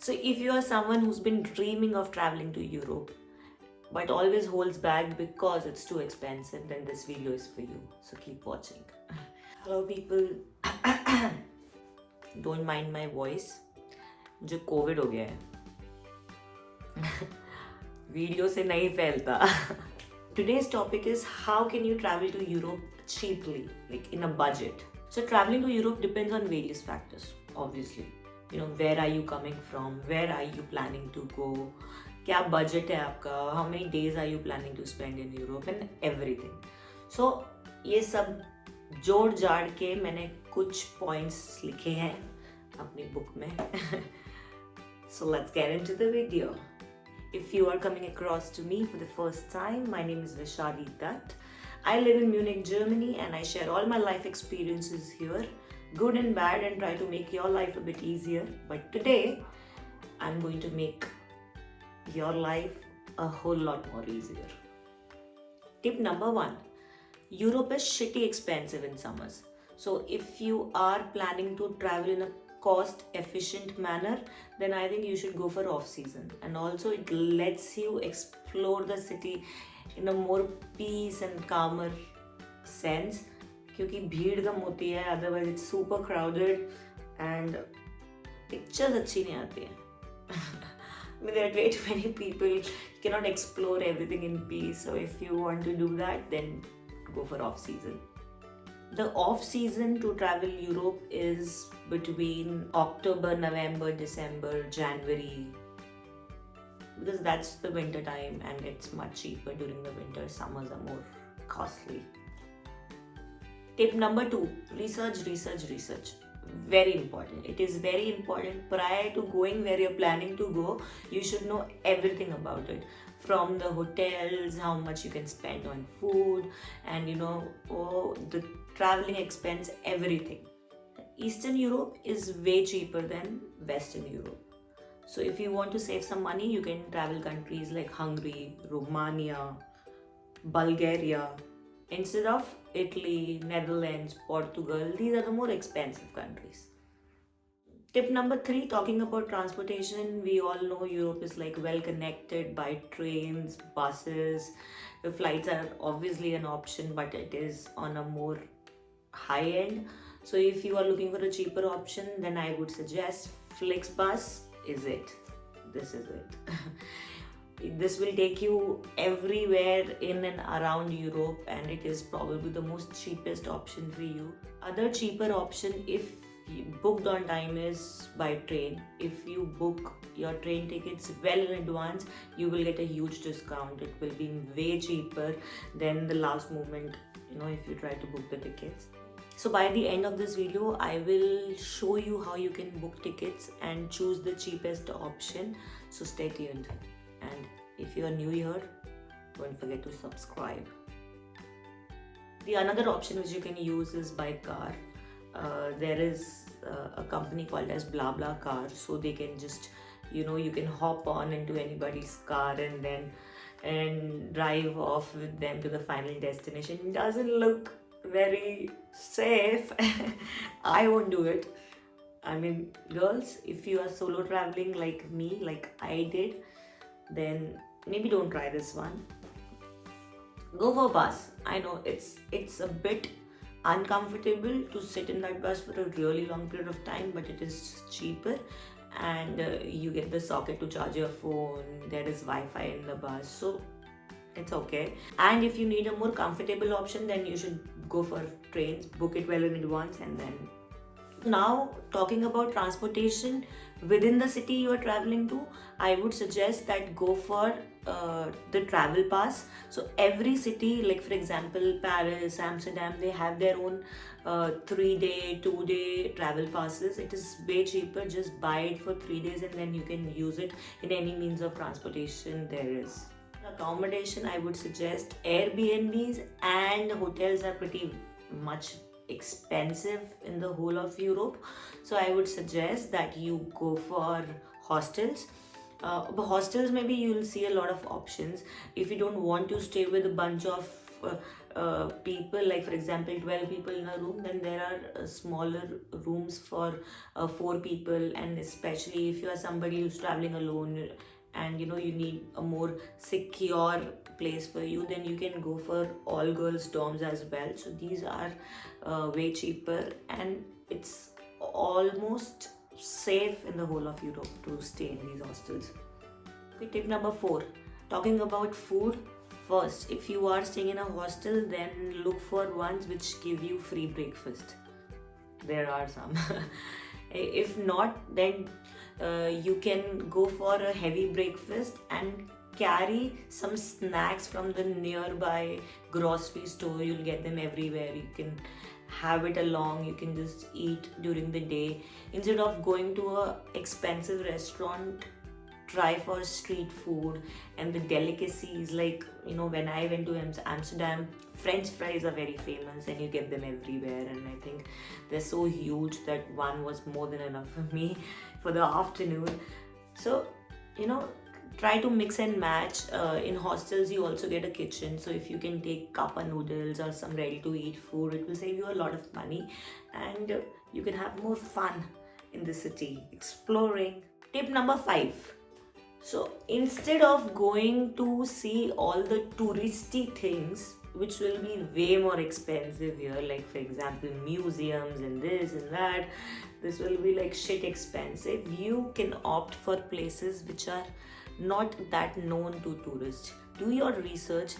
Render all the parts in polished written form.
So if you are someone who's been dreaming of traveling to Europe but always holds back because it's too expensive, then this video is for you. So keep watching. Hello people. Don't mind my voice. मुझे Covid हो गया है. Video से नहीं फैलता. Today's topic is how can you travel to Europe cheaply, like in a budget. So traveling to Europe depends on various factors, obviously. You know, where are you coming from? Where are you planning to go? क्या budget है आपका? How many days are you planning to spend in Europe and everything. So ये सब जोड़ जाड़ के मैंने कुछ points लिखे हैं अपनी book में. So let's get into the video. If you are coming across to me for the first time, my name is Vishali Dutt. I live in Munich, Germany, and I share all my life experiences here, good and bad, and try to make your life a bit easier. But today, I'm going to make your life a whole lot more easier. Tip number 1. Europe is shitty expensive in summers. So if you are planning to travel in a cost-efficient manner, then I think you should go for off-season. And also it lets you explore the city in a more peace and calmer sense, क्योंकि भीड़ कम होती है, otherwise it's super crowded and pictures अच्छी नहीं आती हैं. I mean, there are way too many people, you cannot explore everything in peace. So if you want to do that, then go for off-season. The off-season to travel Europe is between October, November, December, January, because that's the winter time and it's much cheaper during the winter. Summers are more costly. Tip number 2, research. Very important. It is very important. Prior to going where you're planning to go, you should know everything about it. From the hotels, how much you can spend on food, and the traveling expense, everything. Eastern Europe is way cheaper than Western Europe. So if you want to save some money, you can travel countries like Hungary, Romania, Bulgaria, instead of Italy, Netherlands, Portugal. These are the more expensive countries. Tip number 3, talking about transportation. We all know Europe is like well connected by trains, buses. The flights are obviously an option, but it is on a more high end. So if you are looking for a cheaper option, then I would suggest Flixbus is it. This is it. This will take you everywhere in and around Europe, and it is probably the most cheapest option for you. Other cheaper option, if you booked on time, is by train. If you book your train tickets well in advance, you will get a huge discount. It will be way cheaper than the last moment, if you try to book the tickets. So by the end of this video, I will show you how you can book tickets and choose the cheapest option. So stay tuned. And if you are new here, don't forget to subscribe. The another option which you can use is by car. There is a company called as BlaBlaCar, so they can just, you can hop on into anybody's car and drive off with them to the final destination. It doesn't look very safe. I won't do it. I mean, girls, if you are solo traveling like me, like I did, then maybe don't try this one. Go for bus. I know it's a bit uncomfortable to sit in that bus for a really long period of time, but it is cheaper, and you get the socket to charge your phone. There is Wi-Fi in the bus, so it's okay. And if you need a more comfortable option, then you should go for trains. Book it well in advance. And then now, talking about transportation within the city you are traveling to, I would suggest that go for the travel pass. So every city, like for example Paris, Amsterdam, they have their own 3-day, 2-day travel passes. It is way cheaper. Just buy it for 3 days and then you can use it in any means of transportation there is. Accommodation, I would suggest Airbnbs, and hotels are pretty much expensive in the whole of Europe. So I would suggest that you go for hostels. Hostels, maybe you'll see a lot of options. If you don't want to stay with a bunch of people, like for example 12 people in a room, then there are smaller rooms for 4 people. And especially if you are somebody who's traveling alone and you need a more secure place for you, then you can go for all girls dorms as well. So these are way cheaper, and it's almost safe in the whole of Europe to stay in these hostels. Okay, tip number 4, talking about food. First, if you are staying in a hostel, then look for ones which give you free breakfast. There are some. If not, then you can go for a heavy breakfast and carry some snacks from the nearby grocery store. You'll get them everywhere. You can have it along. You can just eat during the day instead of going to a expensive restaurant. Try for street food and the delicacies, like when I went to Amsterdam, French fries are very famous and you get them everywhere, and I think they're so huge that one was more than enough for me for the afternoon. So try to mix and match. In hostels you also get a kitchen, so if you can take kappa noodles or some ready to eat food, it will save you a lot of money, and you can have more fun in the city exploring. Tip number 5. So instead of going to see all the touristy things, which will be way more expensive here, like for example museums and this and that, this will be like shit expensive. You can opt for places which are not that known to tourists. Do your research,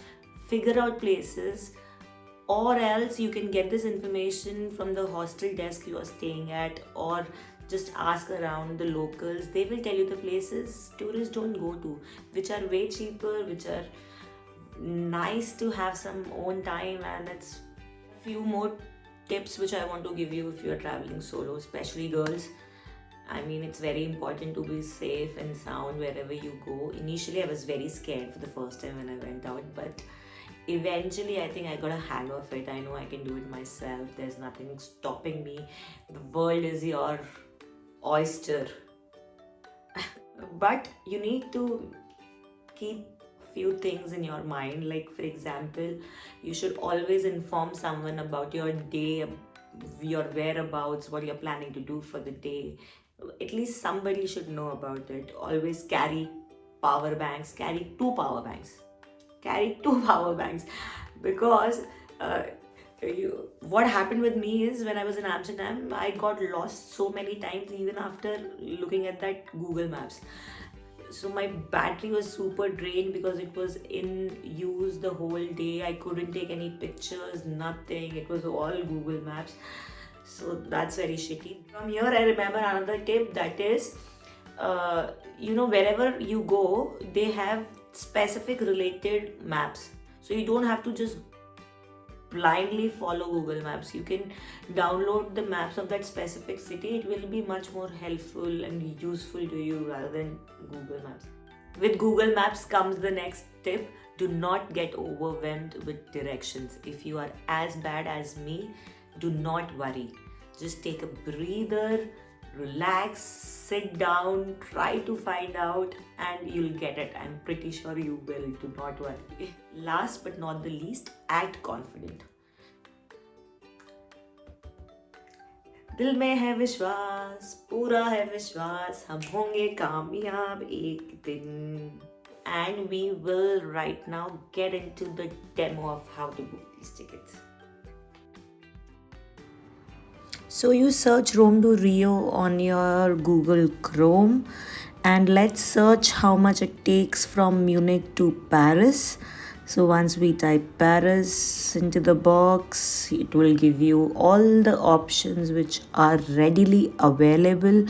figure out places, or else you can get this information from the hostel desk you are staying at, or just ask around the locals. They will tell you the places tourists don't go to, which are way cheaper, which are nice to have some own time. And it's a few more tips which I want to give you if you are traveling solo, especially girls. I mean, it's very important to be safe and sound wherever you go. Initially I was very scared for the first time when I went out, but eventually I think I got a hang of it. I know I can do it myself. There's nothing stopping me. The world is your oyster. But you need to keep few things in your mind, like for example, you should always inform someone about your day, your whereabouts, what you're planning to do for the day. At least somebody should know about it. Always carry power banks. Carry two power banks, because what happened with me is, when I was in Amsterdam, I got lost so many times even after looking at that Google Maps. So my battery was super drained because it was in use the whole day. I couldn't take any pictures, nothing. It was all Google Maps. So that's very shitty. From here I remember another tip, that is, wherever you go, they have specific related maps. So you don't have to just blindly follow Google Maps. You can download the maps of that specific city. It will be much more helpful and useful to you rather than Google Maps. With Google Maps comes the next tip: do not get overwhelmed with directions. If you are as bad as me, do not worry. Just take a breather, relax, sit down, try to find out, and you'll get it. I'm pretty sure you will. Do not worry. Last but not the least, act confident. दिल में है विश्वास, पूरा है विश्वास, हम होंगे कामयाब एक दिन. And we will right now get into the demo of how to book these tickets. So you search Rome to Rio on your Google Chrome, and let's search how much it takes from Munich to Paris. So once we type Paris into the box, it will give you all the options which are readily available.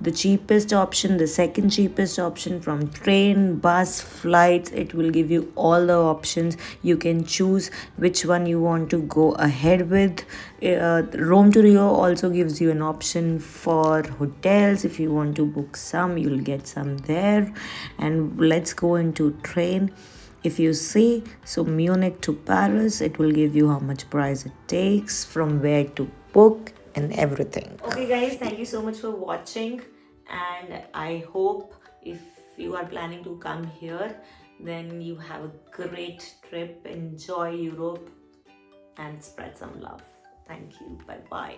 The cheapest option, the second cheapest option, from train, bus, flights, it will give you all the options. You can choose which one you want to go ahead with. Rome to Rio also gives you an option for hotels. If you want to book some, you'll get some there. And let's go into train. If you see, so Munich to Paris, it will give you how much price it takes, from where to book, and everything. Okay guys, thank you so much for watching, and I hope if you are planning to come here, then you have a great trip. Enjoy Europe. and spread some love. Thank you. Bye bye.